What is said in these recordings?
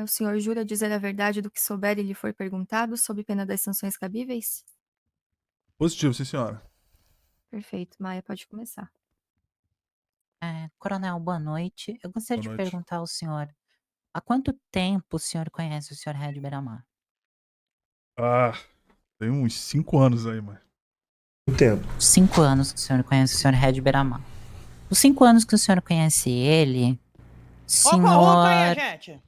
O senhor jura dizer a verdade do que souber e lhe for perguntado, sob pena das sanções cabíveis? Positivo, sim, senhora. Perfeito. Maia, pode começar. Coronel, boa noite. Eu gostaria Boa de noite. perguntar ao senhor, há quanto tempo o senhor conhece o senhor Red Beramar? Ah, tem uns 5 anos aí, mãe. O tempo. 5 anos que o senhor conhece o senhor Red Beramar. Os 5 anos que o senhor conhece ele, Opa aí, senhor... gente!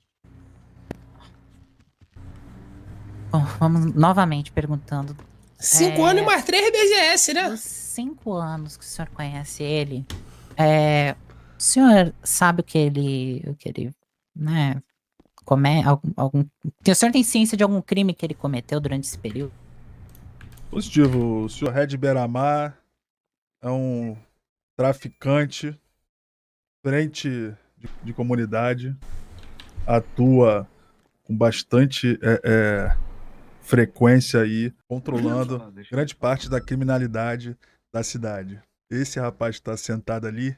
Bom, vamos novamente perguntando. 5 anos e mais 3 BGS, né? Dos 5 anos que o senhor conhece ele, o senhor sabe o que ele, né, o senhor tem ciência de algum crime que ele cometeu durante esse período? Positivo, o senhor Red Beramar é um traficante, frente de comunidade, atua com bastante frequência aí, controlando grande parte da criminalidade da cidade. Esse rapaz que está sentado ali,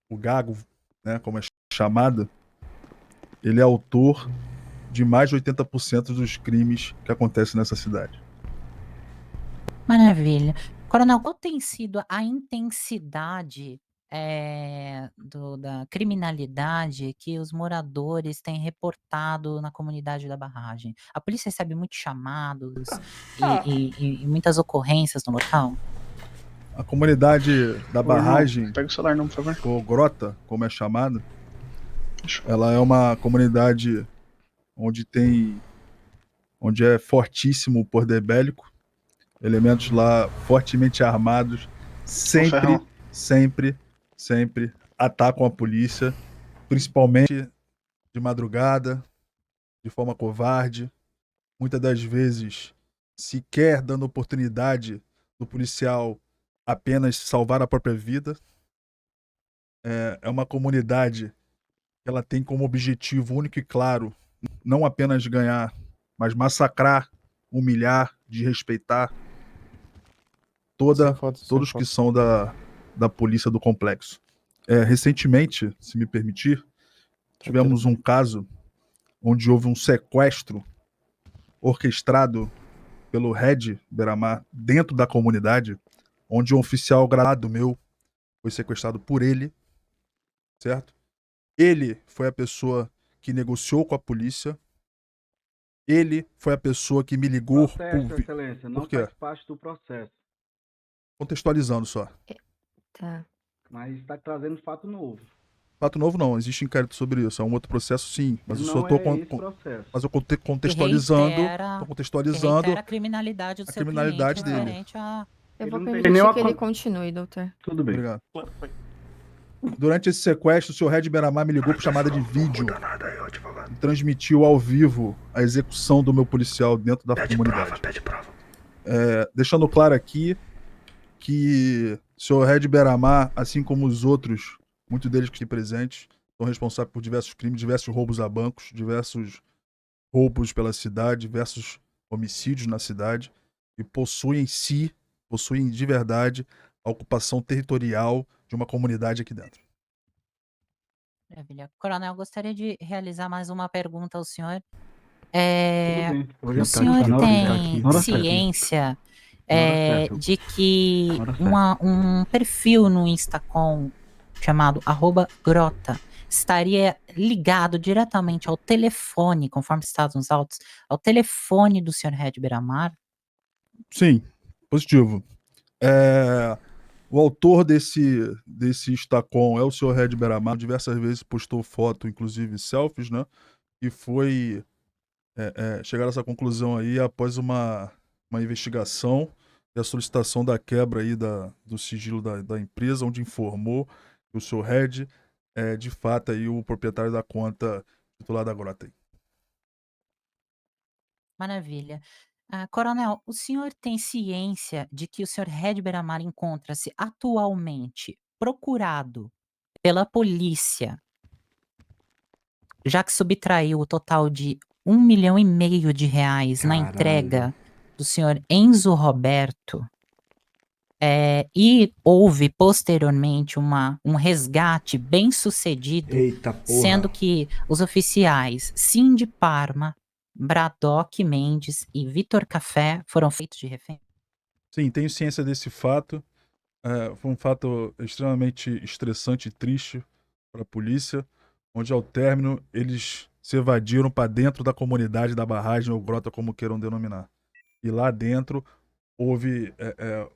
o Gago, né, como é chamado, ele é autor de mais de 80% dos crimes que acontecem nessa cidade. Maravilha. Coronel, qual tem sido a intensidade da criminalidade que os moradores têm reportado na comunidade da barragem? A polícia recebe muitos chamados e muitas ocorrências no local? A comunidade da barragem, Pega o celular não, por favor. ou grota, como é chamada, ela é uma comunidade onde é fortíssimo o poder bélico, elementos lá fortemente armados, sempre atacam a polícia, principalmente de madrugada, de forma covarde, muitas das vezes sequer dando oportunidade do policial apenas salvar a própria vida. É uma comunidade que ela tem como objetivo único e claro não apenas ganhar, mas massacrar, humilhar, desrespeitar todos que são da polícia do complexo. Recentemente, se me permitir, tivemos um caso onde houve um sequestro orquestrado pelo Red Beramar dentro da comunidade, onde um oficial gradado meu foi sequestrado por ele, certo? Ele foi a pessoa que negociou com a polícia. Ele foi a pessoa que me ligou. Excelência, não Por quê? faz parte do processo. Contextualizando só. Tá. Mas está trazendo fato novo. Fato novo não, existe inquérito sobre isso. É um outro processo, sim. Mas Não eu tô é esse processo. mas eu contextualizando. Tô contextualizando a criminalidade do a seu criminalidade cliente dele. referente a... Eu vou não tem permitir nenhuma que ele con- continue, doutor. Tudo bem. Obrigado. Durante esse sequestro, o senhor Red Beramar me ligou por chamada de vídeo e transmitiu ao vivo a execução do meu policial dentro da comunidade. Pede prova. Deixando claro aqui que o senhor Red Beramar, assim como os outros, muitos deles aqui presentes, são responsáveis por diversos crimes, diversos roubos a bancos, diversos roubos pela cidade, diversos homicídios na cidade, e possuem de verdade a ocupação territorial de uma comunidade aqui dentro. Maravilha. Coronel, gostaria de realizar mais uma pergunta ao senhor. Tudo bem. O senhor tem ciência de que um perfil no Instacom chamado @grota estaria ligado diretamente ao telefone, conforme está nos autos, ao telefone do senhor Red Beramar? Sim, positivo. O autor desse Instacom é o senhor Red Beramar. Diversas vezes postou foto, inclusive selfies, né? E foi chegar a essa conclusão aí após uma investigação e a solicitação da quebra aí do sigilo da empresa, onde informou que o senhor Red é de fato aí o proprietário da conta titular da Grota aí. Maravilha. Coronel, o senhor tem ciência de que o senhor Red Beramar encontra-se atualmente procurado pela polícia, já que subtraiu o total de R$ 1,5 milhão na Caralho. entrega do senhor Enzo Roberto? E houve posteriormente um resgate bem sucedido, Eita porra. sendo que os oficiais Cindy Parma, Braddock Mendes e Vitor Café foram feitos de refém. Sim, tenho ciência desse fato. Foi um fato extremamente estressante e triste para a polícia, onde ao término eles se evadiram para dentro da comunidade da barragem ou grota, como queiram denominar. E lá dentro houve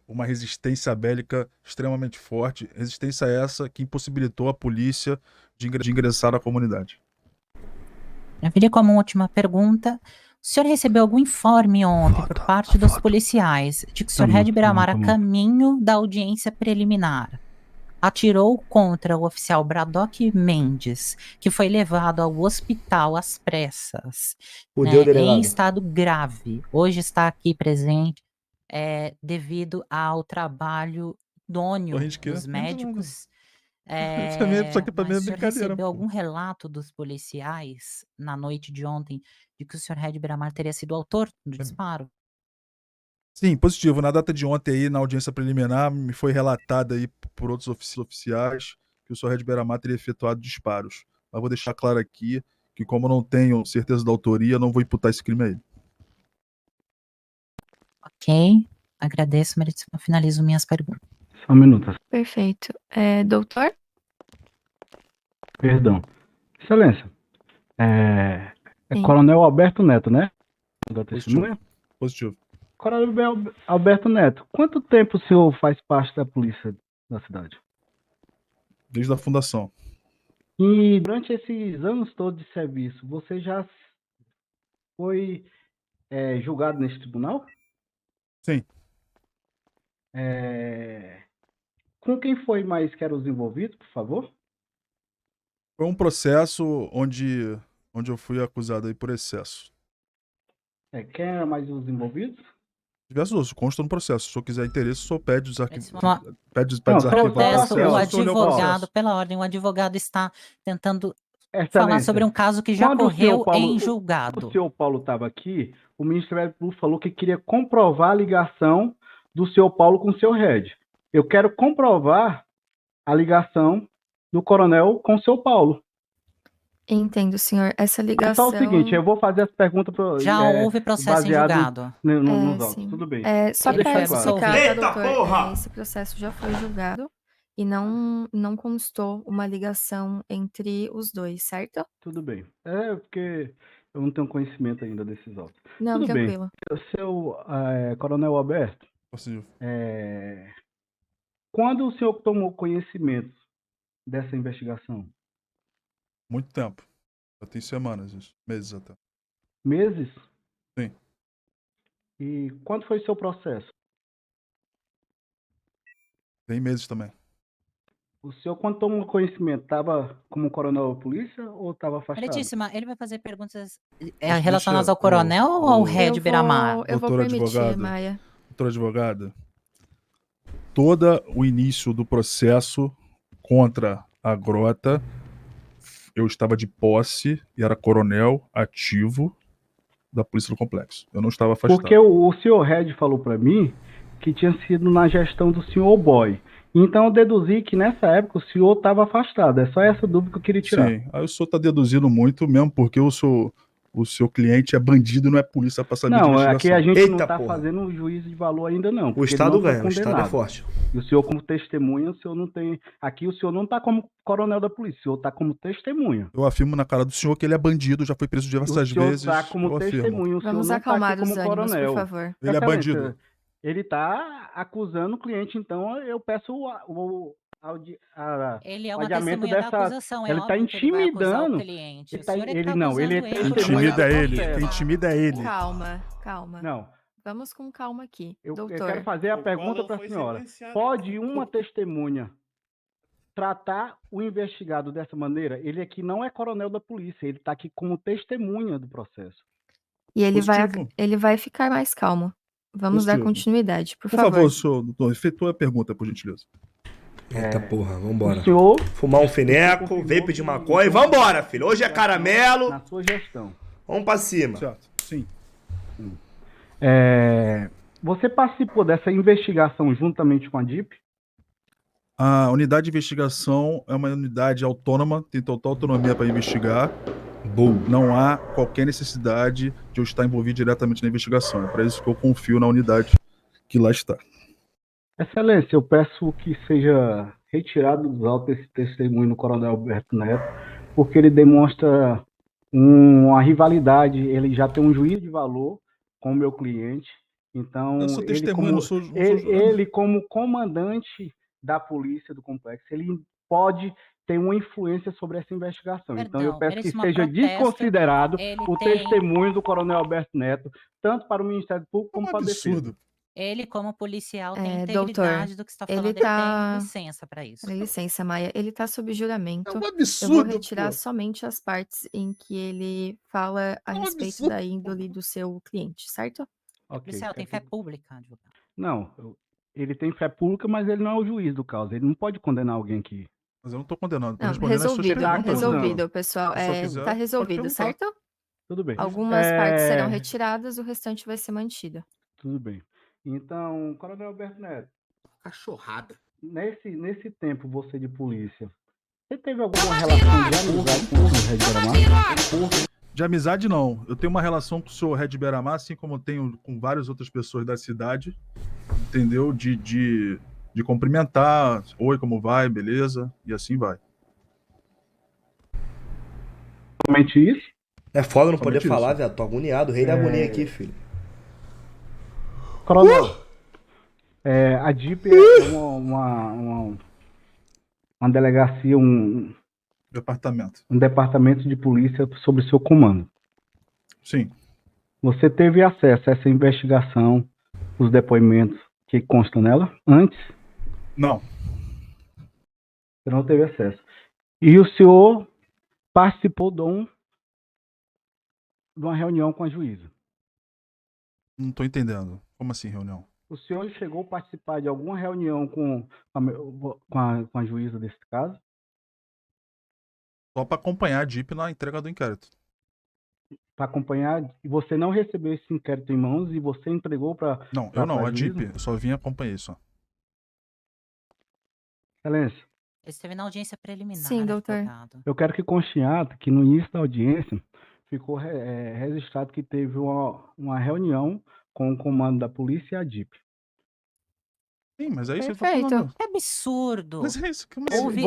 uma resistência bélica extremamente forte, resistência essa que impossibilitou a polícia de ingressar na comunidade. Eu viria como última pergunta. O senhor recebeu algum informe ontem por parte dos policiais de que o senhor Red Biramar, a caminho da audiência preliminar, atirou contra o oficial Braddock Mendes, que foi levado ao hospital às pressas, em estado grave. Hoje está aqui presente devido ao trabalho idôneo dos médicos. Isso aqui pra mim é Mas o senhor brincadeira. recebeu algum relato dos policiais na noite de ontem de que o senhor Red Biramar teria sido o autor do disparo? Sim, positivo. Na data de ontem aí, na audiência preliminar, me foi relatado aí por outros oficiais que o senhor Red Biramar teria efetuado disparos. Mas vou deixar claro aqui que, como eu não tenho certeza da autoria, não vou imputar esse crime a ele. Ok, agradeço, meritíssimo. Finalizo minhas perguntas. Só um minuto. Perfeito. Doutor? Perdão. Excelência. Sim. Coronel Alberto Neto, né? Da testemunha? Positivo. Coronel Alberto Neto, quanto tempo o senhor faz parte da polícia da cidade? Desde a fundação. E durante esses anos todos de serviço, você já foi julgado nesse tribunal? Sim. Com quem foi mais que eram os envolvidos, por favor? Foi um processo onde eu fui acusado aí por excesso. Quem eram mais os envolvidos? Diversos outros, consta no processo. Se o senhor quiser interesse, o senhor pede os arquivos. Pede Não, desarquivar o Protesto, processo. o Se o senhor leu o advogado, processo. pela ordem, o advogado está tentando falar Excelência, sobre um caso que já quando o senhor correu Paulo- em Quando julgado. o senhor Paulo estava aqui, o Ministério Público falou que queria comprovar a ligação do senhor Paulo com o senhor Red. Eu quero comprovar a ligação do coronel com o senhor Paulo. Entendo, senhor. Essa É ligação... só o seguinte, eu vou fazer as perguntas Já houve processo em baseado julgado. nos autos, sim. tudo bem. Só Ele para foi explicar, absolvido. tá, Eita, doutor? porra! Esse processo já foi julgado e não constou uma ligação entre os dois, certo? Tudo bem. Porque eu não tenho conhecimento ainda desses autos. Não, Tudo bem. tranquilo. Seu Coronel Alberto, Positivo. quando o senhor tomou conhecimento dessa investigação? Muito tempo. Já tem semanas, isso. Meses até. Meses? Sim. E quando foi seu processo? Tem meses também. O senhor, quando tomou conhecimento, estava como coronel da polícia ou estava afastado? Meritíssima, ele vai fazer perguntas relacionadas ao coronel ou ao Red Eu Biramar? vou Doutora permitir, advogada. Maia. Doutora advogada, todo o início do processo contra a Grota, eu estava de posse e era coronel ativo da Polícia do Complexo. Eu não estava afastado. Porque o senhor Red falou para mim que tinha sido na gestão do senhor Boy. Então eu deduzi que nessa época o senhor estava afastado. É só essa dúvida que eu queria tirar. Sim, aí o senhor está deduzindo muito, mesmo porque o seu cliente é bandido e não é polícia para saber de Não, investigação. aqui a gente não Eita, está porra. fazendo um juízo de valor ainda não. O porque ele Estado não foi ganha, o Estado é condenado. forte. E o senhor como testemunha, o senhor não tem... Aqui o senhor não está como coronel da polícia, o senhor está como testemunha. Eu afirmo na cara do senhor que ele é bandido, já foi preso diversas O senhor vezes. está como eu afirmo. testemunha, o senhor Vamos não está acalmar aqui os como ânimos, coronel. Ele por é Excelência, bandido. Ele está acusando o cliente, então eu peço Ele é uma adiamento testemunha da dessa... acusação, é ele tá óbvio que ele vai acusar o intimidando. cliente. Ele O tá- senhor é que ele tá não, ele é acusando Quem ele. testemunha intimida é ele. processo. Quem intimida é ele. Calma. Não, Vamos com calma aqui. eu Doutor, quero fazer a pergunta para a senhora. Pode uma testemunha tratar o investigado dessa maneira? Ele aqui não é coronel da polícia, ele está aqui como testemunha do processo. e Positivo. ele vai ficar mais calmo. Vamos dar Positivo. continuidade, por Por favor. favor, senhor doutor, efetua a pergunta, por gentileza. Eita porra, vambora. O senhor, Fumar um fineco, vape de maconha e vambora, filho. Hoje é caramelo, na sua gestão, vamos pra cima. Certo, sim. Você participou dessa investigação juntamente com a DIP? A unidade de investigação é uma unidade autônoma, tem total autonomia para investigar. Não há qualquer necessidade de eu estar envolvido diretamente na investigação. É para isso que eu confio na unidade que lá está. Excelência, eu peço que seja retirado dos autos esse testemunho do Coronel Alberto Neto, porque ele demonstra uma rivalidade, ele já tem um juízo de valor com o meu cliente, então Eu sou testemunha, não sou jurado. ele como comandante da polícia do complexo, ele pode ter uma influência sobre essa investigação. Então eu peço que seja desconsiderado o testemunho do Coronel Alberto Neto, tanto para o Ministério Público como para a defesa. Ele, como policial, tem doutor, integridade do que está falando. Ele tem licença para isso. Licença, Maia. Ele tá sob juramento. É um absurdo, Eu vou retirar somente as partes em que ele fala a respeito da índole do seu cliente, certo? O policial tem fé pública, advogado. Não, ele tem fé pública, mas ele não é o juiz do caso. Ele não pode condenar alguém que... Mas eu não tô condenando. Tô Não, respondendo a sua pergunta. resolvido, pessoal. Se eu quiser, Tá resolvido, pode perguntar. certo? Tudo bem. Algumas partes serão retiradas, o restante vai ser mantido. Tudo bem. Então, Coronel Alberto Neto, Cachorrada. nesse tempo, você de polícia, você teve alguma relação de amizade com o senhor Red Beramar? De amizade, não. Eu tenho uma relação com o senhor Red Beramar, assim como eu tenho com várias outras pessoas da cidade, entendeu? De cumprimentar, oi, como vai, beleza, e assim vai. Somente isso? É foda não poder Somente falar, isso. velho. Tô agoniado. Rei da agonia aqui, filho. Coronel, a DIP é uma delegacia, um departamento de polícia sob seu comando. Sim. Você teve acesso a essa investigação, os depoimentos que constam nela, antes? Não. Você não teve acesso. E o senhor participou de uma reunião com a juíza? Não tô entendendo. Como assim, reunião? O senhor chegou a participar de alguma reunião com a juíza desse caso? Só para acompanhar a DIP na entrega do inquérito. Para acompanhar, e você não recebeu esse inquérito em mãos e você entregou para... Não, eu não, a DIP. Eu só vim acompanhar isso. Excelência. Ele esteve na audiência preliminar. Sim, doutor. Advogado. Eu quero que conste em ata que no início da audiência ficou registrado que teve uma reunião com o comando da polícia e a DIP. Sim, mas é isso que eu tô Perfeito. falando. Que absurdo. Mas é isso que eu Ouvi-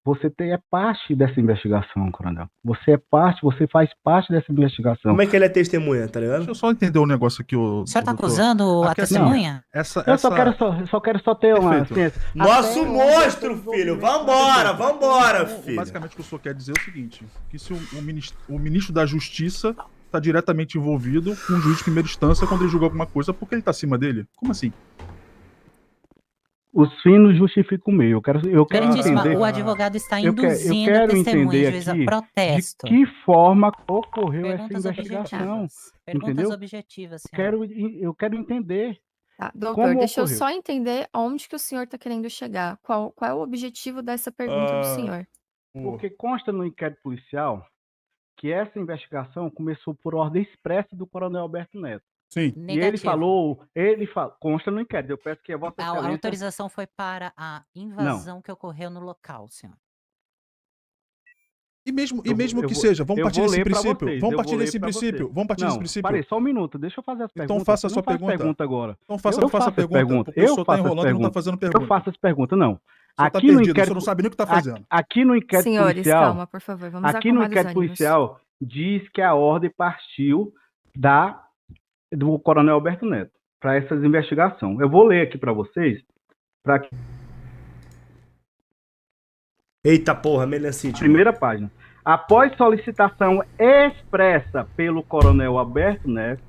Você é parte dessa investigação, coronel. Você faz parte dessa investigação. Como é que ele é testemunha, tá ligado? Deixa eu só entender um negócio aqui, O senhor tá doutor. acusando a Aqui, assim, testemunha? Eu só quero ter uma Perfeito. ciência. Nosso Até monstro, o filho! desenvolvimento- Vambora, filho! Basicamente, o que o senhor quer dizer é o seguinte: que se o ministro da Justiça está diretamente envolvido com o juiz de primeira instância quando ele julga alguma coisa, porque ele tá acima dele? Como assim? Os finos justificam o meio. Eu quero Excelentíssima, entender o advogado está eu induzindo quero a testemunha, entender juíza. aqui Protesto. de que forma ocorreu essa Perguntas investigação. objetivas. Perguntas entendeu? objetivas, senhor. Eu quero entender. Tá, doutor, Como deixa eu ocorreu? só entender aonde que o senhor tá querendo chegar. Qual é o objetivo dessa pergunta do senhor? Porque consta no inquérito policial que essa investigação começou por ordem expressa do coronel Alberto Neto. Sim. E ele falou, consta no inquérito, eu peço que a vossa A excelência... autorização foi para a invasão que ocorreu no local, senhor. E mesmo Eu que vou- seja, vamos eu partir vou desse ler pra princípio. vocês, Vamos eu partir vou desse ler pra princípio. vocês. Vamos partir desse Não, princípio. parei, só um minuto, deixa eu fazer as Então perguntas. faça a Você sua não faz pergunta. agora. Então faça Eu a faço pergunta. pergunta, Porque o eu senhor tá faço as enrolando e não tá perguntas. fazendo pergunta. Eu faço as perguntas, não. O senhor tá Aqui no perdido, o inquérito, senhor não sabe nem o que tá fazendo. aqui no inquérito Senhores, policial, calma, por favor, vamos aqui no acalmar os inquérito ânimos. policial diz que a ordem partiu do coronel Alberto Neto para essas investigações. Eu vou ler aqui para vocês, para que Eita porra, melancite. primeira página. Após solicitação expressa pelo coronel Alberto Neto,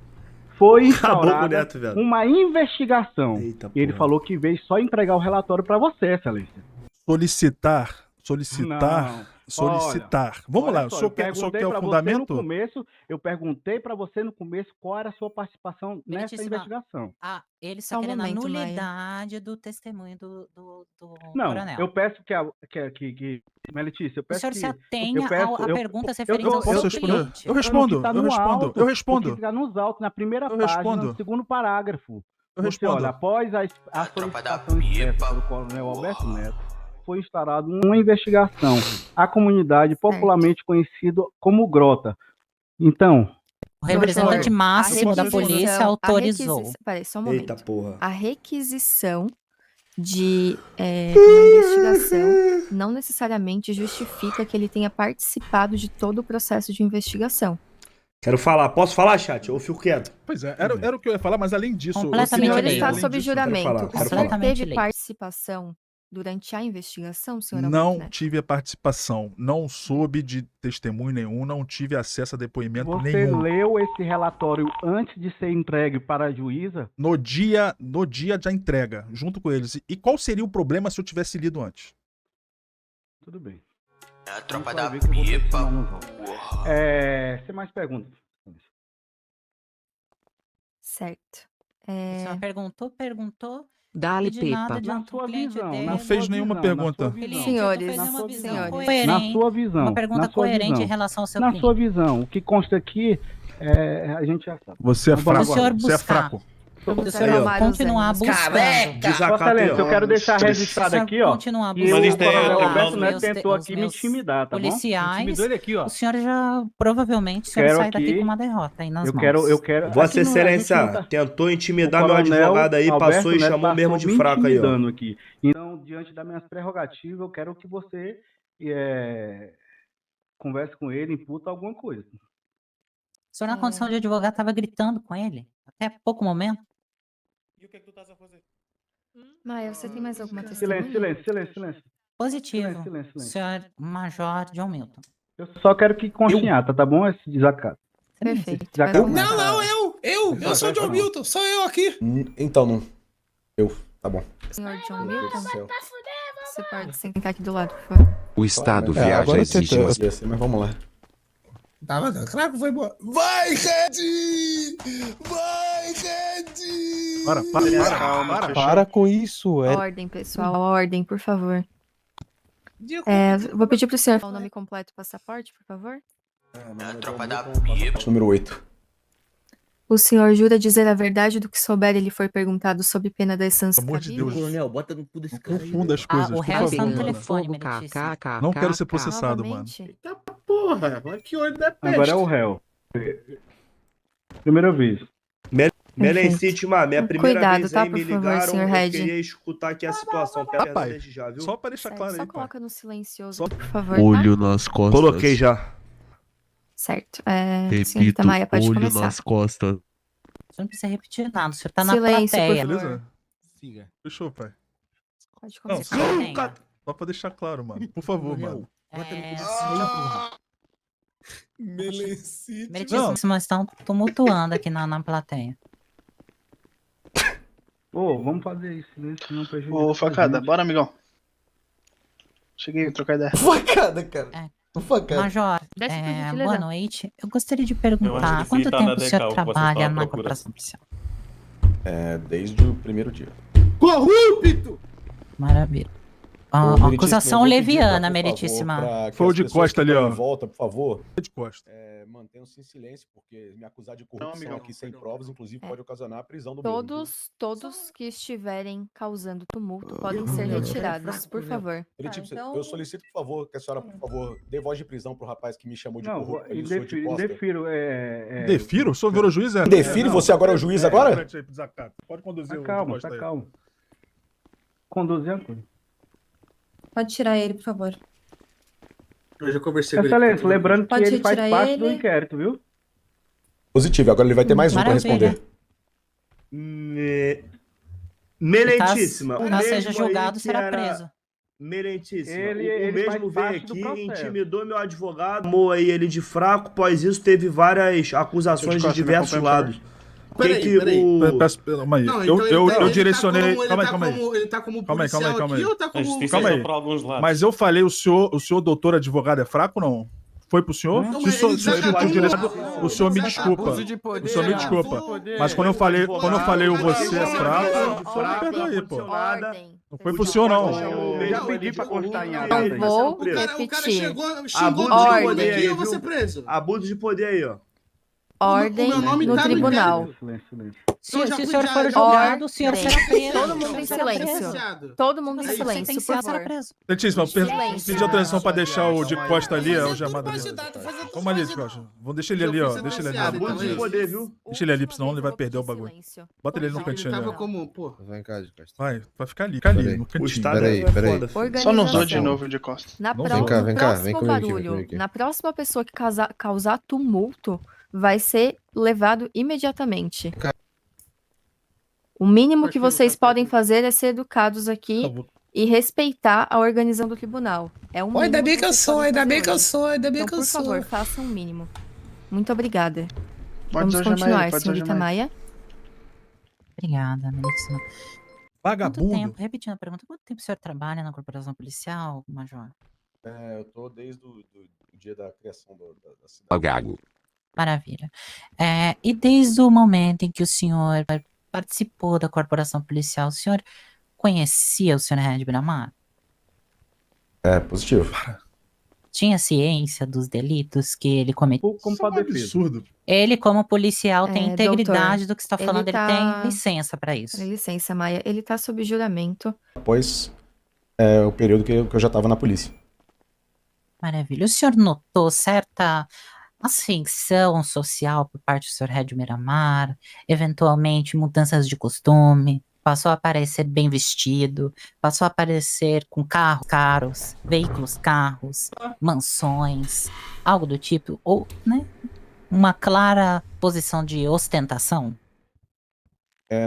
foi Acabou com o instaurada Neto, velho. uma investigação. Eita E ele porra. falou que veio só entregar o relatório para você, excelência. Solicitar. Não. solicitar. Vamos Olha lá, só, o senhor quer o perguntei pra você fundamento? Eu perguntei para você no começo qual era a sua participação nessa Meritíssima, investigação. ele Só está um querendo a momento, Maia. nulidade do testemunho do Não, coronel. eu peço Melitícia, eu O peço senhor se que atenha a perguntas referentes Eu ao seu posso responder? cliente. Eu respondo, tá eu no respondo, alto, eu respondo. Porque está nos autos, na primeira Eu página, respondo. no segundo parágrafo. Eu Você respondo. olha, após a solicitação expressa pelo coronel Alberto Neto, foi instaurada uma investigação à comunidade popularmente conhecida como Grota. Então, O representante Doutor, máximo da requisição- polícia autorizou. Peraí, só um momento. Eita porra. A requisição de uma investigação não necessariamente justifica que ele tenha participado de todo o processo de investigação. Quero falar. Posso falar, chat? Eu fico quieto. Pois é, era o que eu ia falar, mas além disso... O Completamente senhor leigo. está Além sob disso, juramento. quero falar, O quero senhor falar. teve Leigo. participação durante a investigação, senhor Alberto Não Neto? tive a participação, não soube de testemunho nenhum, não tive acesso a depoimento você nenhum. leu esse relatório antes de ser entregue para a juíza? No dia da entrega, junto com eles. E qual seria o problema se eu tivesse lido antes? Tudo bem. É a tropa Você da vai ver que eu vou pipa. pressionar nos autos. Tem mais perguntas? Certo. O senhor perguntou, Dá-lhe e de nada pipa. Na adiantou sua o cliente visão, dele. na Não sua fez nenhuma visão, pergunta. na sua visão. Cliente, Senhores, eu tô fazendo uma senhores. visão Na coerente, sua visão. uma pergunta na sua coerente visão. em relação ao seu Na cliente. sua visão, o que consta aqui, a gente já sabe. Você é Vamos fraco. o senhor Você é buscar. fraco. Se o Vamos senhor acalmar os continuar ânimos. buscando, Desacato Vossa Excelência, eu quero deixar se o registrado senhor aqui, ó, continuar que o buscando coronel lá Alberto os Neto meus tentou os aqui me meus intimidar, tá bom? policiais, Intimidou ele aqui, ó. o senhor já, provavelmente, o senhor Quero sai daqui aqui- com uma derrota aí nas Eu mãos. quero. Vossa aqui não- a gente Excelência, não tá- tentou o intimidar meu coronel advogado aí, Alberto passou e Neto chamou mesmo de me fraco aí, ó. intimidando aqui. Então, diante das minhas prerrogativas, eu quero que você converse com ele, imputa alguma coisa. O senhor, na condição de advogado, estava gritando com ele, até pouco momento. E o que tu estás a fazer? Maia, você tem mais alguma testemunha? Silêncio. Positivo. Silêncio. Senhor Major John Milton. Eu só quero que conste em ata, tá bom? Esse desacato. Perfeito. Já Vai que eu- começar. Não, eu sou o John Milton, sou eu aqui. Então, não. Tá bom. Senhor John Meu Deus Milton, do céu. você pode sentar aqui do lado, por favor. O Estado Agora viaja eu exige tento- uma... mas vamos lá. Tava, claro que foi embora. Vai, Red! Vai, Red! Para com isso. Ordem, pessoal. Ordem, por favor. Vou pedir pro senhor falar o nome completo e passaporte, por favor. É a tropa da pipa. Número 8. O senhor jura dizer a verdade do que souber e lhe for perguntado sob pena das sanções Pelo amor de Deus. Coronel, bota no cu desse Não cara aí. confunda as coisas, o por réu está favor, no mano. telefone, Meritíssimo. Não quero ser processado, mano. Novamente. Porra, mas que ordem da peste. Agora é o réu. Primeira vez. Melencítima, minha primeira Cuidado, vez tá, aí por me favor, ligaram, senhor eu Red. queria escutar aqui a situação, tá Rapaz, desde já, viu? Só pra deixar Certo, claro só aí, pai. coloca no silencioso, Só- por favor, tá? Olho nas costas. Coloquei já. Certo. Senhorita Repito, Maia, pode olho começar. nas costas. O senhor não precisa repetir nada, o senhor está na Silêncio, por plateia. favor. Beleza? Siga. Fechou, pai. Pode Não, começar. Plateia. Só pra deixar claro, mano. Por favor, mano. Bota no cu É, desse senhor- Melencite. Meritíssimo, estão tumultuando aqui na plateia. Ô, vamos fazer isso, né? Senão prejudica. Ô, facada, bora, amigão. Cheguei a trocar ideia. Facada, cara. Facada. Major, Desce por gentileza. boa noite. Eu gostaria de Eu perguntar, acho há que quanto sim, tá tempo na o senhor DK, o que vocês trabalha estavam na procurando. corporação policial? Desde o primeiro dia. Corrupto! Maravilha. Ô, Meritíssimo, Acusação eu vou pedir leviana, por favor, Meritíssima. pra que Foi o as de pessoas costa que ali, estão ó. em volta, por favor, De costa. mantenham-se em silêncio, porque me acusar de corrupção amigão, aqui sem provas, inclusive, É. pode ocasionar a prisão do mesmo, viu? Todos que estiverem causando tumulto podem ser retirados, por favor. Meritíssimo, então- eu solicito, por favor, que a senhora, por favor, dê voz de prisão pro rapaz que me chamou de Não, corrupto. ali, o senhor de indefiro. Costa. Defiro? O senhor virou juiz, é? Define? Você agora é o juiz agora? Frente aí pro desacato. Pode conduzir Tá o calmo, Costa tá aí. calmo. Conduzir a coisa. Pode tirar ele, por favor. Eu já conversei com ele. Excelência, lembrando que Pode ele faz retirar parte do ele. inquérito, viu? Positivo, agora ele vai ter mais um pra Maravilha. responder. Melentíssima. o Caso seja mesmo aí julgado, que será era- preso. Melentíssima. Ele o mesmo faz veio parte do aqui, processo. intimidou meu advogado, chamou aí ele de fraco, após isso teve várias acusações de Costa, me diversos acompanha, por lados. Peraí. Calma aí. Não, Eu direcionei. Calma aí. Ele tá como Calma aí, policial calma aí. aqui ou tá como... Calma aí. Mas eu falei, o senhor doutor advogado é fraco ou não? Foi pro senhor? Não, Se mas ele o senhor desacatou o senhor me desculpa. abuso de poder, O senhor me desculpa. Mas quando eu falei o você é fraco, o senhor me perdoa aí, pô. Não foi pro senhor, não. Eu já pedi pra constar em ata Não aí. vou O cara repetir. xingou Abuso de de poder poder aqui, aí, eu vou viu? ser preso. Abuso de poder aí, ó. Ordem meu nome no tá no tribunal. Silêncio. Se Então já o fui- senhor já- for já- julgado, o senhor Ordem. será preso. Todo mundo em O senhor será preso. silêncio. Todo mundo em Se silêncio, por sentenciado, será favor. preso. Santíssimo, Silêncio. pedi autorização pra deixar o de costa ali, é o chamado ali. Fazendo Vamos ali, de costa. Vamos deixar ele ali, ó. Deixa ele ali. Abuso Abuso de poder, viu? Deixa ele ali, senão ele vai perder o bagulho. Silêncio. Bota ele no Ele cantinho ali, tava ó. como, pô... Vem cá, de Costa. Vai ficar ali, no O cantinho. Estado Peraí, é peraí. foda, filho. Só não usou de Organização. novo de costas. Na Não, pro- vem cá, no vem cá, próximo vem comigo aqui, barulho, vem comigo aqui. na próxima pessoa que causar tumulto, vai ser levado imediatamente. O mínimo que vocês podem fazer é ser educados aqui e respeitar a organização do tribunal. É o mínimo Ainda bem que eu vocês sou, podem ainda fazer bem que eu hoje. sou, ainda bem Então, que eu por sou. favor, façam o mínimo. Muito obrigada. Pode Vamos desalgemar continuar, ele, pode senhorita desalgemar ele. Maia. Obrigada, Melissa. Quanto Vagabundo. tempo, repetindo a pergunta, quanto tempo o senhor trabalha na corporação policial, Major? Eu tô desde o dia da criação da cidade. Maravilha. E desde o momento em que o senhor participou da corporação policial, o senhor conhecia o senhor Red Bramar? É, positivo. Tinha ciência dos delitos que ele cometeu? Como Isso é um pra defesa. absurdo. Ele, como policial, tem integridade doutor, do que está ele falando, ele tá- tem licença para isso. Dá licença, Maia. Ele tá sob juramento. Após o período que eu já tava na polícia. Maravilha. O senhor notou certa ascensão social por parte do senhor Red Miramar, eventualmente mudanças de costume, passou a aparecer bem vestido, passou a aparecer com carros caros, veículos carros, mansões, algo do tipo, ou, né, uma clara posição de ostentação?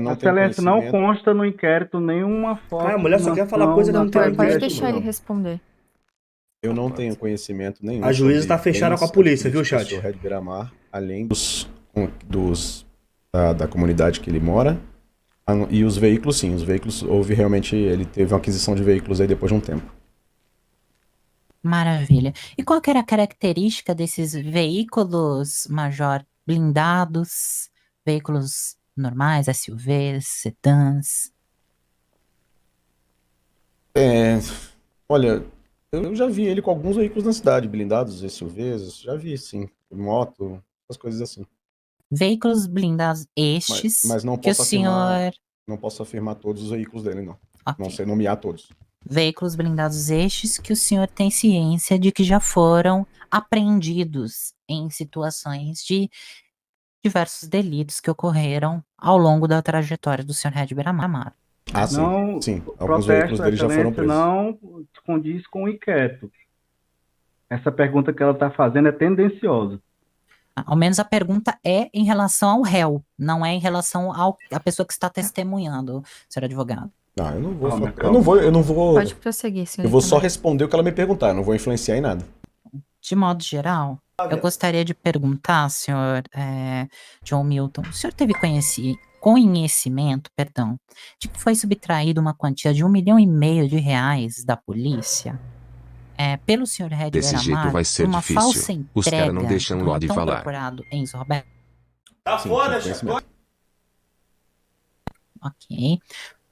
Não A tenho Celeste não conhecimento. consta no inquérito nenhuma foto. Cara, a mulher só de quer falar mansão coisa que não na tem Doutor, pode Celeste, deixar ele não. responder. Eu não tenho conhecimento nenhum. A juíza sobre tá fechada bens com a polícia, viu, adquiridos chat? pelo Red Beira-Mar, além da comunidade que ele mora. E os veículos, sim. Os veículos, ele teve uma aquisição de veículos aí depois de um tempo. Maravilha. E qual que era a característica desses veículos, Major? Blindados, veículos normais, SUVs, sedãs? Olha, eu já vi ele com alguns veículos na cidade, blindados, SUVs, já vi, sim. Moto, essas coisas assim. Veículos blindados estes Mas não que o posso afirmar, senhor... não posso afirmar todos os veículos dele, não. Ok. Não sei nomear todos. Veículos blindados estes que o senhor tem ciência de que já foram apreendidos em situações de diversos delitos que ocorreram ao longo da trajetória do senhor Red Beira-Mar. Ah, sim. Não, Sim, alguns protesto, veículos dele já foram excelência, presos. não condiz com o inquérito. Essa pergunta que ela está fazendo é tendenciosa. Ao menos a pergunta é em relação ao réu, não é em relação à pessoa que está testemunhando, senhor advogado. Não, eu não vou. Calma, Eu não vou. Pode prosseguir, senhorita Eu vou só Maia. responder o que ela me perguntar, eu não vou influenciar em nada. De modo geral, eu gostaria de perguntar, senhor John Milton, o senhor teve conhecimento, de que foi subtraída uma quantia de R$ 1,5 milhão da polícia pelo senhor Red Desse Beira-Mar jeito vai ser por uma difícil. falsa Os entrega cara não deixam do o Lodi então falar. procurado Enzo Roberto? Tá Sim, foda, tive chat. conhecimento. Ok.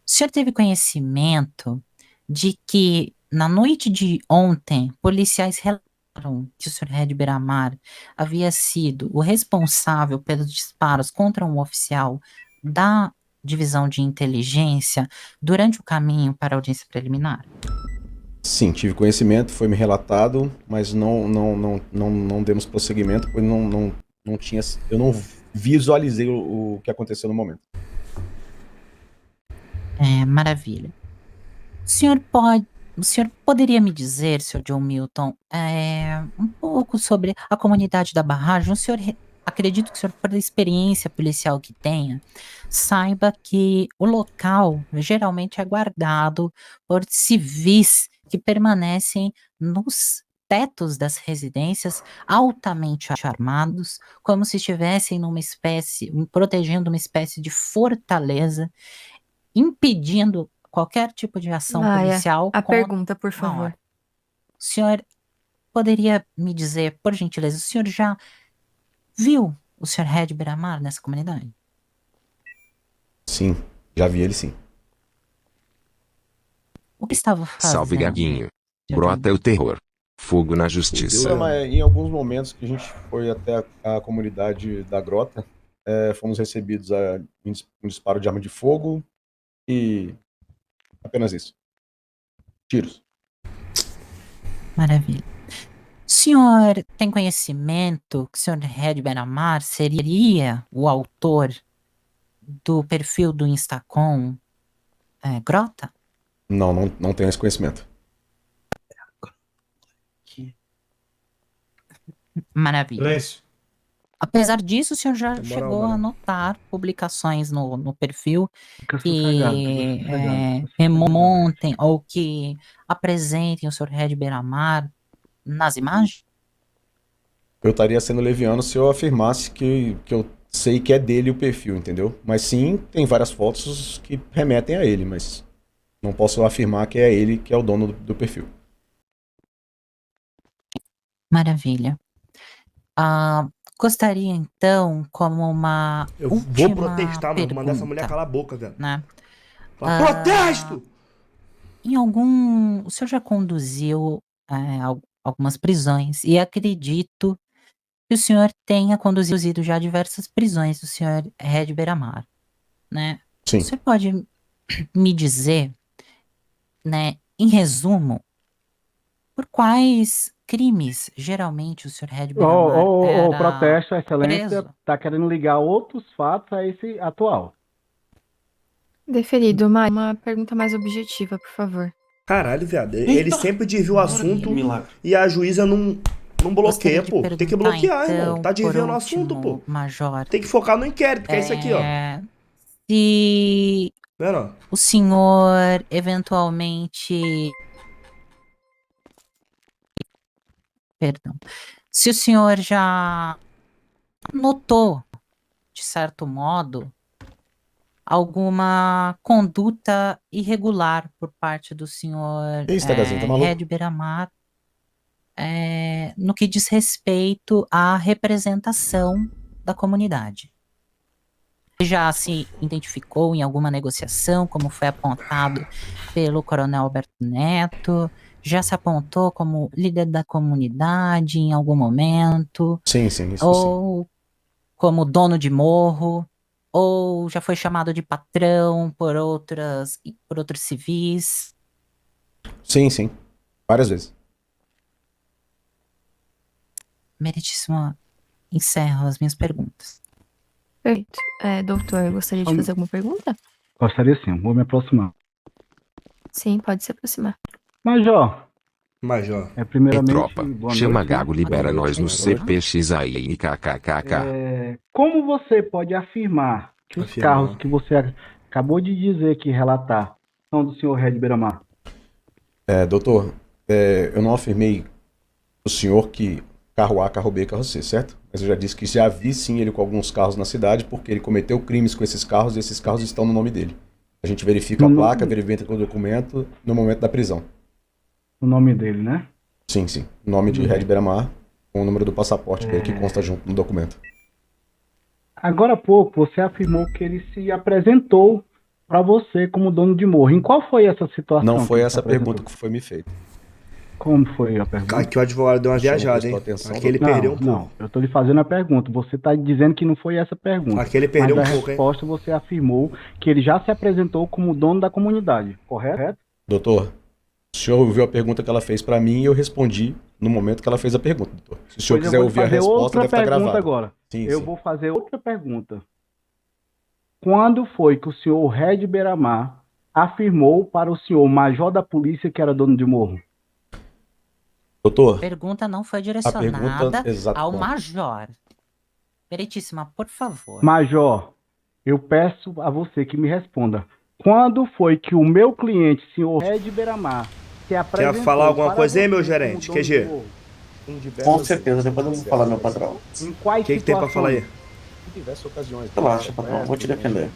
O senhor teve conhecimento de que na noite de ontem, policiais relataram que o senhor Red Beira-Mar havia sido o responsável pelos disparos contra um oficial da divisão de inteligência durante o caminho para a audiência preliminar? Sim, tive conhecimento, foi me relatado, mas não demos prosseguimento, pois não tinha. Eu não visualizei o que aconteceu no momento. Maravilha. O senhor poderia me dizer, senhor John Milton, um pouco sobre a comunidade da barragem? Acredito que o senhor, por experiência policial que tenha, saiba que o local geralmente é guardado por civis que permanecem nos tetos das residências altamente armados, como se estivessem protegendo uma espécie de fortaleza, impedindo qualquer tipo de ação policial. A pergunta, por favor. O senhor poderia me dizer, por gentileza, o senhor já viu o Sr. Red Beramar nessa comunidade? Sim, já vi ele sim. O que estava fazendo? Salve, Gaguinho. Brota é o terror. Fogo na justiça. Mas em alguns momentos que a gente foi até a comunidade da Grota, fomos recebidos um disparo de arma de fogo e apenas isso. Tiros. Maravilha. O senhor tem conhecimento que o Sr. Red Beramar seria o autor do perfil do Instacom Grota? Não tenho esse conhecimento. Maravilha. Silêncio. Apesar disso, o senhor já Moral, chegou mano. a notar publicações no perfil Fica que sossegado. remontem ou que apresentem o Sr. Red Beramar nas imagens? Eu estaria sendo leviano se eu afirmasse que eu sei que é dele o perfil, entendeu? Mas sim, tem várias fotos que remetem a ele, mas não posso afirmar que é ele que é o dono do perfil. Maravilha. Gostaria então, como uma Eu última vou protestar, mano. Vou mandar essa mulher pergunta, calar a boca, velho. né? Protesto! O senhor já conduziu algumas prisões e acredito que o senhor tenha conduzido já diversas prisões do senhor Red Beramar, né? Sim. Você pode me dizer, né, em resumo, por quais crimes geralmente o senhor Red Beramar era Protesto, excelência, preso? tá querendo ligar outros fatos a esse atual. Deferido, uma pergunta mais objetiva, por favor. Caralho, viado. Ele sempre desvia o assunto e a juíza não bloqueia, Gostaria de pô. Tem que perguntar, bloquear, irmão. então, Tá desviando o por assunto, último, pô. Major, Tem que focar no inquérito, que é isso aqui, ó. se Vendo, ó? o senhor eventualmente... Perdão. Se o senhor já notou, de certo modo, alguma conduta irregular por parte do senhor Isso, Tagazinho, tá maluco? Red Beramar no que diz respeito à representação da comunidade. Já se identificou em alguma negociação, como foi apontado pelo Coronel Alberto Neto? Já se apontou como líder da comunidade em algum momento? Sim, isso ou como dono de morro? Ou já foi chamado de patrão por outros civis? Sim. Várias vezes. Meritíssimo, encerro as minhas perguntas. Perfeito. Doutor, gostaria de fazer alguma pergunta? Gostaria sim, vou me aproximar. Sim, pode se aproximar. Major. Primeiramente, tropa, boa chama noite, Gago, libera boa nós noite, no boa noite. CPX aí, kkkk. Como você pode afirmar que os carros que você acabou de dizer que relatar são do senhor Red Beramar? Doutor, eu não afirmei o senhor que carro A, carro B e carro C, certo? Mas eu já disse que já vi sim ele com alguns carros na cidade, porque ele cometeu crimes com esses carros e esses carros estão no nome dele. A gente verifica a placa, verifica o documento no momento da prisão. O nome dele, né? Sim. O nome de Red Beramar com o número do passaporte dele que consta junto no documento. Agora há pouco você afirmou que ele se apresentou para você como dono de morro. Em qual foi essa situação? Não foi essa pergunta que foi me feita. Como foi a pergunta? Aqui o advogado deu uma viajada, hein? Aqui ele perdeu um pouco. Não, eu tô lhe fazendo a pergunta. Você tá dizendo que não foi essa pergunta. Aqui ele perdeu mas um pouco, hein? a resposta você afirmou que ele já se apresentou como dono da comunidade, correto? Doutor, o senhor ouviu a pergunta que ela fez para mim e eu respondi no momento que ela fez a pergunta, doutor. Se o senhor quiser ouvir a resposta, deve estar gravado. Agora. Sim. Vou fazer outra pergunta. Quando foi que o senhor Red Beramar afirmou para o senhor major da polícia que era dono de morro? Doutor, a pergunta não foi direcionada ao bom. major. Meritíssima, por favor. Major, eu peço a você que me responda. Quando foi que o meu cliente, senhor Red Beramar, se apresentou... Quer falar alguma coisa aí, meu gerente? QG? Com certeza, depois eu vou falar meu patrão. Em quais O que tem pra falar aí? Em diversas ocasiões. Relaxa, patrão, eu vou te defender.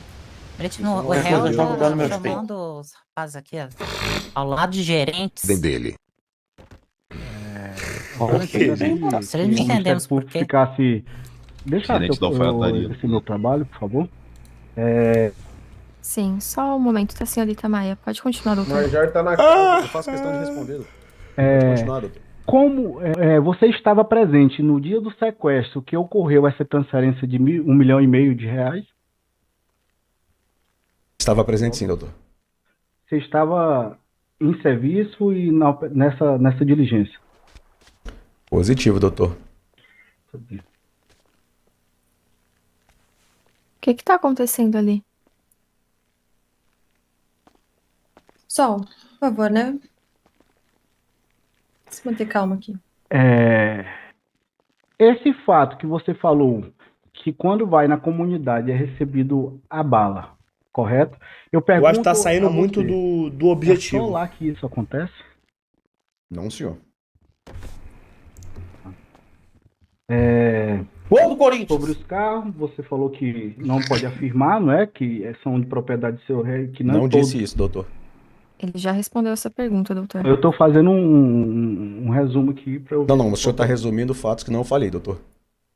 O réu tá chamando os rapazes aqui, ó, ao lado de gerentes. Dele. Se eles me entendemos por quê. Ficasse... Deixa Gerente da alfaiataria. esse meu trabalho, por favor. Sim, só um momento, tá, senhorita Maia? Pode continuar, doutor. Major tá na casa, eu faço questão de responder, doutor. Pode continuar, doutor. Como você estava presente no dia do sequestro que ocorreu essa transferência de R$1,5 milhão? Estava presente sim, doutor. Você estava em serviço e nessa diligência? Positivo, doutor. O que tá acontecendo ali? Sol, por favor, né? Se manter calma aqui. Esse fato que você falou, que quando vai na comunidade é recebido a bala, correto? Eu acho que tá saindo muito do objetivo. É só lá que isso acontece? Não, senhor. Sobre os carros, você falou que não pode afirmar, não é? Que são de propriedade do seu rei, que Não disse isso, doutor. Ele já respondeu essa pergunta, doutor. Eu estou fazendo um resumo aqui para eu... Não, o senhor está resumindo fatos que não falei, doutor.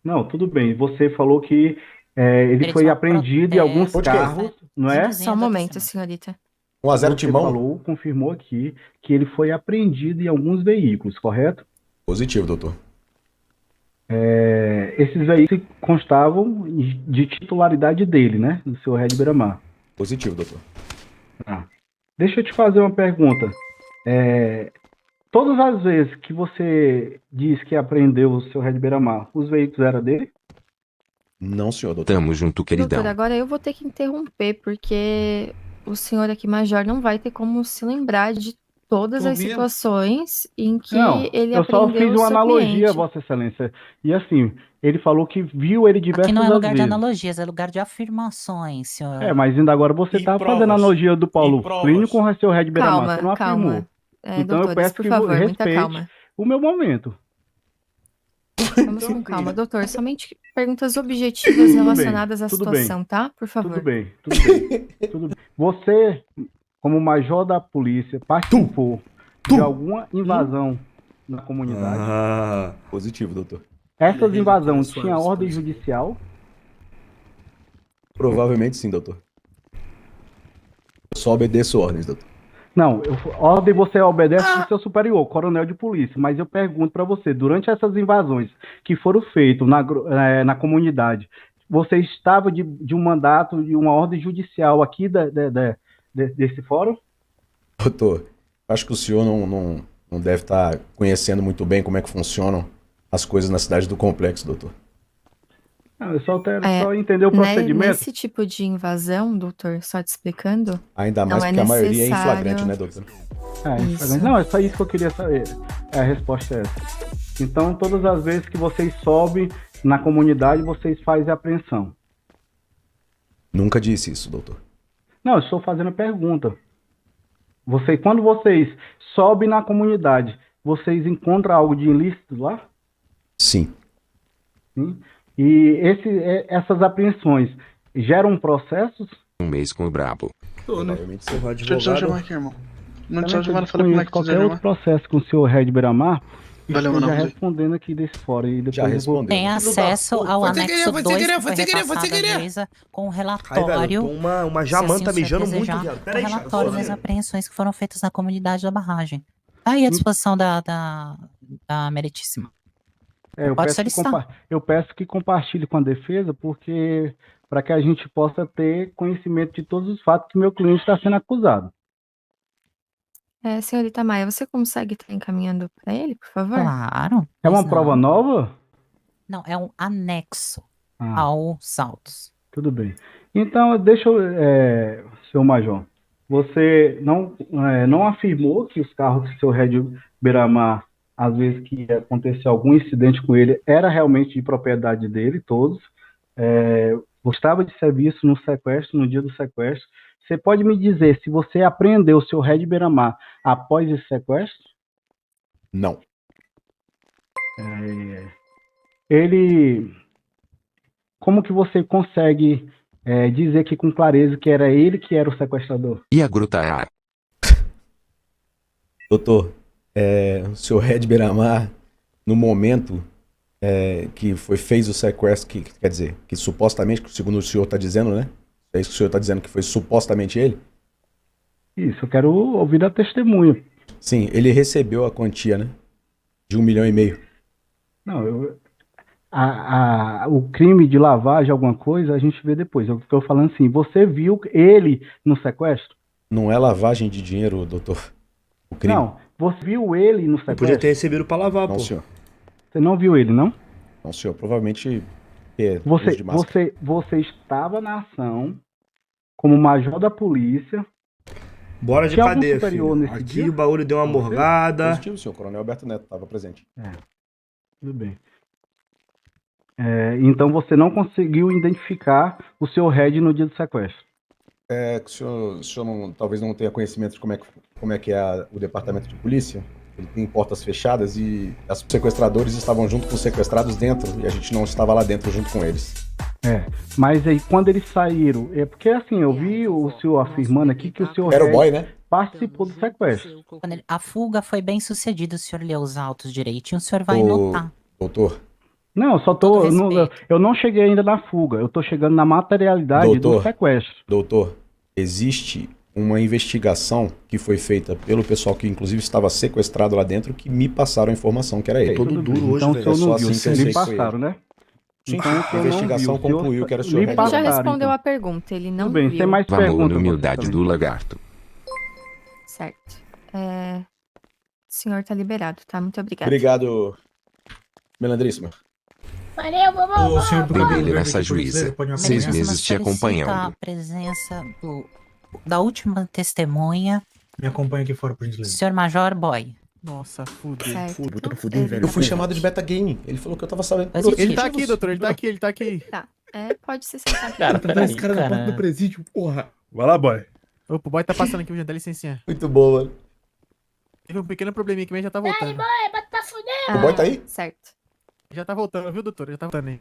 Não, tudo bem. Você falou que ele foi apreendido em alguns carros, não é? Só um momento, senhorita. 1-0 Timão? Falou, confirmou aqui que ele foi apreendido em alguns veículos, correto? Positivo, doutor. Esses veículos constavam de titularidade dele, né? Do seu Red Beira-Mar. Positivo, doutor. Deixa eu te fazer uma pergunta. Todas as vezes que você diz que apreendeu o seu Red Beira-Mar, os veículos eram dele? Não, senhor, doutor. Tamo junto, queridão. Doutor, agora eu vou ter que interromper, porque o senhor aqui, Major, não vai ter como se lembrar de todas as situações em que ele eu só apreendeu fiz o uma seu analogia, cliente. Vossa Excelência. E assim, ele falou que viu ele diversas Aqui não é vezes. lugar de analogias, é lugar de afirmações, senhor. Mas ainda agora você está fazendo a analogia do Paulo Plínio com o seu Red Beira-Mar. Você não afirmou. Então doutores, eu peço por que favor, muita respeite calma. o meu momento. Vamos com calma, doutor. Somente perguntas objetivas relacionadas à tudo situação, bem. tá? Por favor. Tudo bem. Tudo bem. Você, como major da polícia, participou de alguma invasão na comunidade? Positivo, doutor. Essas invasões tinham ordem judicial? Provavelmente sim, doutor. Eu só obedeço ordens, doutor. Não, ordem você obedece do seu superior, coronel de polícia, mas eu pergunto para você, durante essas invasões que foram feitas na comunidade, você estava de um mandato, de uma ordem judicial aqui desse fórum? Doutor, acho que o senhor não deve estar conhecendo muito bem como é que funcionam as coisas na cidade do complexo, doutor. Não, eu só quero entender o procedimento. Nesse tipo de invasão, doutor, só te explicando. Ainda mais porque a maioria é em flagrante, né, doutor? Não, é só isso que eu queria saber. A resposta é essa. Então, todas as vezes que vocês sobem na comunidade, vocês fazem apreensão. Nunca disse isso, doutor. Não, eu estou fazendo a pergunta. Quando vocês sobem na comunidade, vocês encontram algo de ilícito lá? Sim. Sim. E essas apreensões geram processos? Um mês com o brabo. Provavelmente sim. Deixa eu chamar aqui, irmão. Não te chamar, falei como é que qualquer outro processo com o senhor Red Beira-Mar, valeu, já respondendo aqui desse fora. E depois já respondeu. Tem acesso ao anexo 2 que foi repassado à juíza com o relatório. Uma jamanta mijando muito, viado. Com o relatório das apreensões que foram feitas na comunidade da barragem. Tá aí à disposição da Meritíssima. Eu peço que compartilhe com a defesa, porque para que a gente possa ter conhecimento de todos os fatos que meu cliente está sendo acusado. Senhorita Maia, você consegue estar encaminhando para ele, por favor? Claro. É uma prova nova? Não, é um anexo aos autos. Tudo bem. Então, deixa eu, senhor Major, você não afirmou que os carros do seu Red Beira-Mar, às vezes que acontecia algum incidente com ele, era realmente de propriedade dele, todos. Estava de serviço no sequestro, no dia do sequestro. Você pode me dizer se você apreendeu o seu Red Beira-Mar após esse sequestro? Não. Ele... Como que você consegue dizer aqui com clareza que era ele que era o sequestrador? E a Gruta? Doutor, o senhor Red Beiramar, no momento que fez o sequestro, quer dizer, que supostamente, segundo o senhor está dizendo, né? É isso que o senhor está dizendo, que foi supostamente ele? Isso, eu quero ouvir a testemunha. Sim, ele recebeu a quantia, né? De 1,5 milhão. Não, o crime de lavagem, alguma coisa, a gente vê depois. Eu estou falando assim, você viu ele no sequestro? Não é lavagem de dinheiro, doutor. O crime. Não, você viu ele no Ele sequestro? podia ter recebido pra lavar, Não, pô. senhor. Você não viu ele, não? Não, senhor. Provavelmente Você estava na ação como major da polícia. Bora de Tinha algum cadeia, superior filho. nesse Aqui dia? o baú deu uma morgada. Positivo, senhor. Coronel Alberto Neto estava presente. Tudo bem. Então você não conseguiu identificar o seu Red no dia do sequestro? O senhor talvez não tenha conhecimento de como é que é o departamento de polícia. Ele tem portas fechadas e os sequestradores estavam junto com os sequestrados dentro e a gente não estava lá dentro junto com eles. Mas aí quando eles saíram, porque assim, eu vi o senhor afirmando aqui que o senhor Era o boy, né? participou do sequestro. A fuga foi bem sucedida, o senhor leu os autos direitinho, o senhor vai notar. Doutor, Não, eu não cheguei ainda na fuga, eu tô chegando na materialidade do sequestro. Doutor, existe uma investigação que foi feita pelo pessoal que inclusive estava sequestrado lá dentro que me passaram a informação que era ele. Todo duro hoje, Então o velho. senhor não É só viu, assim que eu sei me que foi passaram, ele. né? Sim, Então, a investigação não viu. concluiu que era o senhor Me Red Ele já passaram, Beiramar. respondeu então. a pergunta, ele não Tudo bem, viu. tem mais Vamos perguntas. na humildade do lagarto. Certo. O senhor tá liberado, tá? Muito obrigada. Obrigado, Melandríssima. Valeu, vovô. O senhor do cabelo Brilha verde nessa aqui, por juíza. gentileza, pode me 6 acompanhar? meses te Solicita acompanhando. a presença da última testemunha, Me acompanha aqui fora, por o gentileza. senhor Major Boy. Nossa, fudeu. Certo. Botando fuder, velho. Eu fui chamado de Beta Game. Ele falou que eu tava sabendo. Positivo. Ele tá aqui, doutor, ele tá aqui. Tá. Pode se sentar aqui. Tá trazendo esse cara na porta do presídio, porra. Vai lá, boy. Opa, o boy tá passando aqui, dá licencinha. Muito boa. Teve um pequeno probleminha aqui, mas já tá voltando. Bota pra fuder. O boy tá aí? Certo. Já tá voltando, viu, doutor? Já tá voltando aí.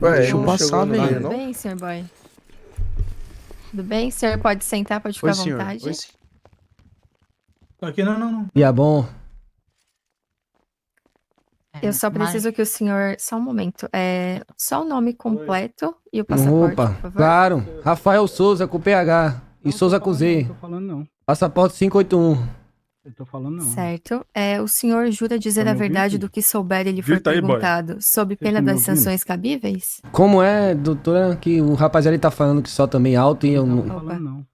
Deixa eu passar, velho. Tudo bem, senhor Boy? Tudo bem? O senhor pode sentar, pode ficar à vontade. Aqui não. E é bom. Eu só preciso que o senhor... Só um momento. Só o nome completo e o passaporte, Opa, por favor. claro. Rafael Souza com PH. E Souza com Z. Não tô falando não. Passaporte 581. Eu tô falando não. Certo. O senhor jura dizer Tá a me verdade ouvindo? do que souber e lhe for Grita aí, boy. perguntado, sob pena estão me das ouvindo? sanções cabíveis? Como é, doutora, que o rapaz ali tá falando que só também alto e eu Não não... tô falando não.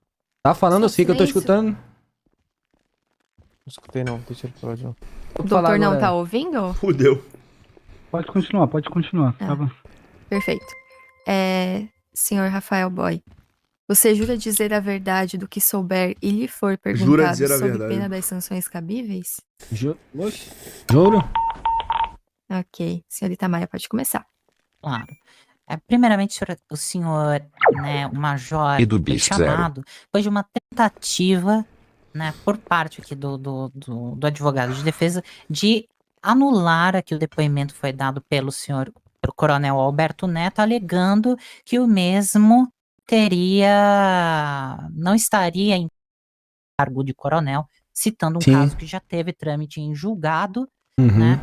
Tá falando Só sim que eu tô silêncio. escutando. Não escutei não, deixa ele falar de novo. O Vou falar doutor não agora. tá ouvindo? Fudeu. Pode continuar. Ah. Tá bom. Perfeito. Senhor Rafael Boy, você jura dizer a verdade do que souber e lhe for perguntado dizer a sob verdade. pena das sanções cabíveis? Oxe. Juro? Ok. Senhor Itamar, pode começar. Claro. Primeiramente, o senhor, né, o major, E do foi bicho chamado depois de uma tentativa, né, por parte aqui do advogado de defesa de anular aqui o depoimento foi dado pelo coronel Alberto Neto, alegando que o mesmo não estaria em cargo de coronel, citando um Sim. caso que já teve trâmite em julgado, Uhum. né?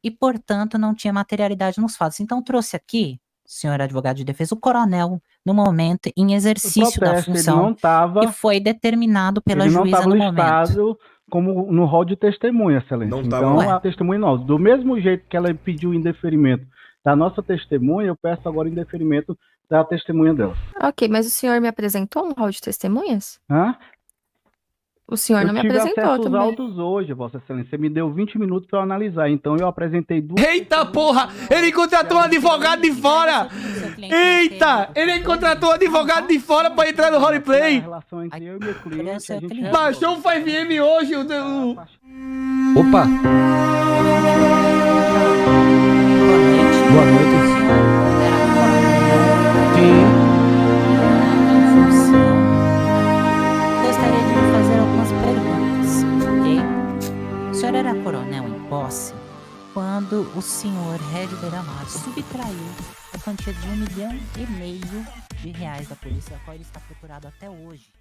E, portanto, não tinha materialidade nos fatos. Então, trouxe aqui, senhor advogado de defesa, o coronel, no momento, em exercício da Protesto, função, ele não tava, que foi determinado pela ele não juíza tava no momento. listado como no rol de testemunha, excelência. Não tava, Então, ué. a testemunha não. Do mesmo jeito que ela pediu indeferimento da nossa testemunha, eu peço agora indeferimento da testemunha dela. Ok, mas o senhor me apresentou um rol de testemunhas? Hã? O senhor Eu não me tive apresentou acesso aos também. autos hoje, Vossa Excelência. Você me deu 20 minutos para eu analisar. Então, eu apresentei duas... Eita porra! Ele contratou um advogado de fora! Eita! Ele contratou um advogado de fora pra entrar no A roleplay! relação entre eu e meu cliente, a gente... Baixou o 5M hoje! Opa! Boa noite. Sim. Gostaria de lhe fazer algumas perguntas, ok? O senhor era coronel em posse quando o senhor Red Beiramar subtraiu a quantia de R$1,5 milhão da polícia, a qual ele está procurado até hoje.